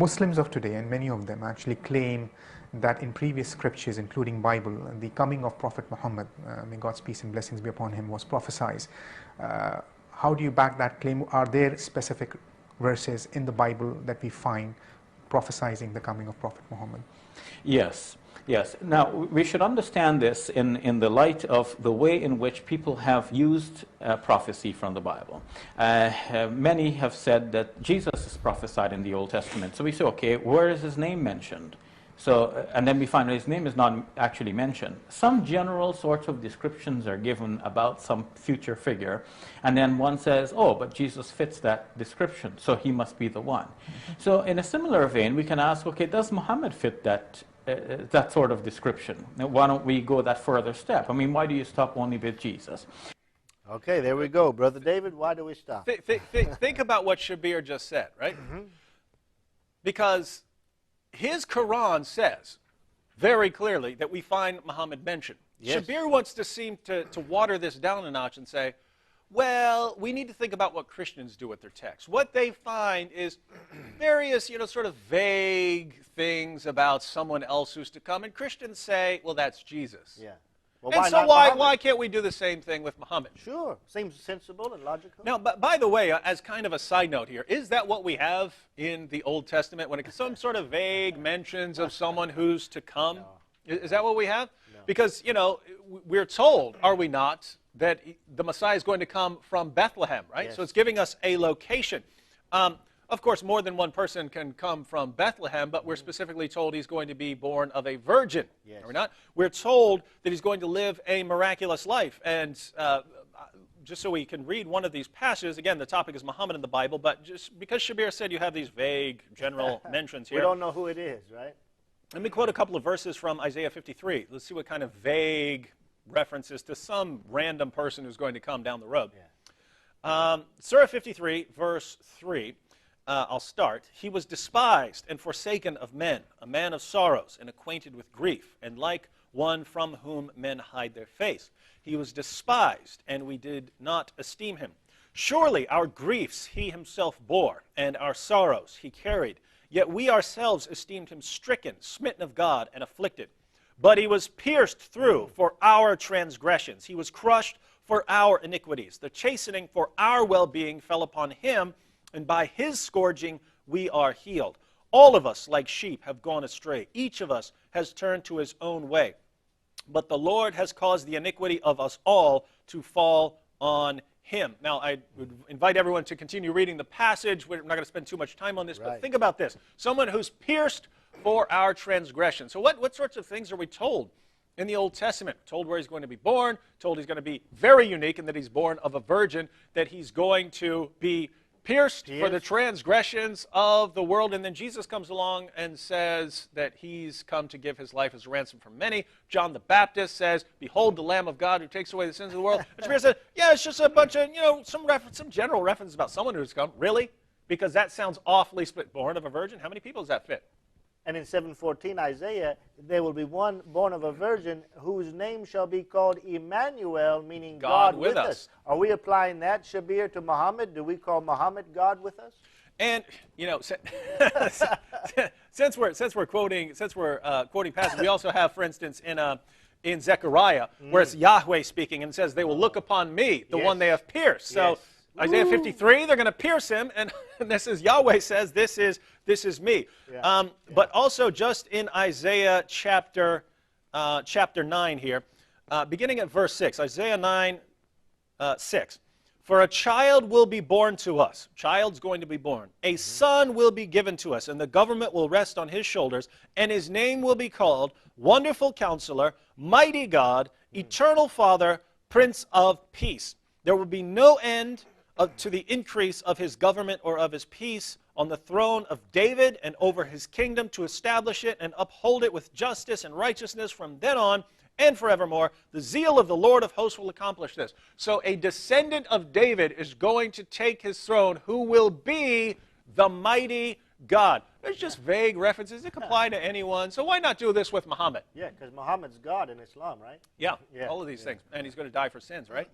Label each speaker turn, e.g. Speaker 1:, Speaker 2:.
Speaker 1: Muslims of today, and many of them actually claim that in previous scriptures, including Bible, the coming of Prophet Muhammad, may God's peace and blessings be upon him, was prophesied. How do you back that claim? Are there specific verses in the Bible that we find prophesying the coming of Prophet Muhammad?
Speaker 2: Yes. Yes. Now, we should understand this in the light of the way in which people have used prophecy from the Bible. Many have said that Jesus is prophesied in the Old Testament. So we say, okay, where is his name mentioned? So, and then we find his name is not actually mentioned. Some general sorts of descriptions are given about some future figure, and then one says, oh, but Jesus fits that description, so he must be the one. So in a similar vein, we can ask, okay, does Muhammad fit that sort of description? Now, why don't we go that further step? I mean, why do you stop only with Jesus?
Speaker 3: Okay, there we go. Brother David, why do we stop?
Speaker 4: Think about what Shabir just said, right? Because his Quran says very clearly that we find Muhammad mentioned. Yes. Shabir wants to seem to water this down a notch and say, well, we need to think about what Christians do with their text. What they find is various, sort of vague things about someone else who's to come. And Christians say, well, that's Jesus. Yeah. Well, and so why can't we do the same thing with Muhammad?
Speaker 3: Sure. Seems sensible and logical.
Speaker 4: Now, but by the way, as kind of a side note here, is that what we have in the Old Testament? When it's some sort of vague mentions of someone who's to come? No. Is that what we have? No. Because, we're told, are we not, that the Messiah is going to come from Bethlehem, right? Yes. So it's giving us a location. Of course, more than one person can come from Bethlehem, but we're specifically told he's going to be born of a virgin. Yes. Are we not? We're told that he's going to live a miraculous life. And just so we can read one of these passages, again, the topic is Muhammad in the Bible, but just because Shabir said you have these vague general mentions here.
Speaker 3: We don't know who it is, right?
Speaker 4: Let me quote a couple of verses from Isaiah 53. Let's see what kind of vague references to some random person who's going to come down the road. Yeah. Surah 53, verse 3. I'll start. He was despised and forsaken of men, a man of sorrows and acquainted with grief, and like one from whom men hide their face. He was despised, and we did not esteem him. Surely our griefs he himself bore, and our sorrows he carried. Yet we ourselves esteemed him stricken, smitten of God, and afflicted. But he was pierced through for our transgressions. He was crushed for our iniquities. The chastening for our well-being fell upon him, and by his scourging we are healed. All of us, like sheep, have gone astray. Each of us has turned to his own way. But the Lord has caused the iniquity of us all to fall on him. Now, I would invite everyone to continue reading the passage. We're not going to spend too much time on this, but think about this. Someone who's pierced for our transgression. So what sorts of things are we told in the Old Testament? Told where he's going to be born, told he's going to be very unique in that he's born of a virgin, that he's going to be pierced for the transgressions of the world. And then Jesus comes along and says that he's come to give his life as a ransom for many. John the Baptist says, behold the Lamb of God who takes away the sins of the world. And Shabir said, yeah, it's just a bunch of, some general reference about someone who's come. Really? Because that sounds awfully split. Born of a virgin? How many people does that fit?
Speaker 3: And in 7:14, Isaiah, there will be one born of a virgin whose name shall be called Emmanuel, meaning God with us. Are we applying that, Shabir, to Muhammad? Do we call Muhammad God with us?
Speaker 4: And since we're quoting passages, we also have, for instance, in Zechariah, where it's Yahweh speaking, and it says, "They will look upon me, the one they have pierced." So Isaiah 53, they're going to pierce him, and this is Yahweh says, "This is me." Yeah. But also, just in Isaiah chapter 9 here, beginning at verse 6, Isaiah 9, 6. For a child will be born to us. Child's going to be born. A son will be given to us, and the government will rest on his shoulders, and his name will be called Wonderful Counselor, Mighty God, Eternal Father, Prince of Peace. There will be no end to the increase of his government or of his peace on the throne of David and over his kingdom, to establish it and uphold it with justice and righteousness from then on and forevermore. The zeal of the Lord of hosts will accomplish this. So a descendant of David is going to take his throne, who will be the mighty God. There's just vague references. It can apply to anyone. So why not do this with Muhammad?
Speaker 3: Yeah, because Muhammad's God in Islam, right?
Speaker 4: Yeah, all of these things. And he's going to die for sins, right?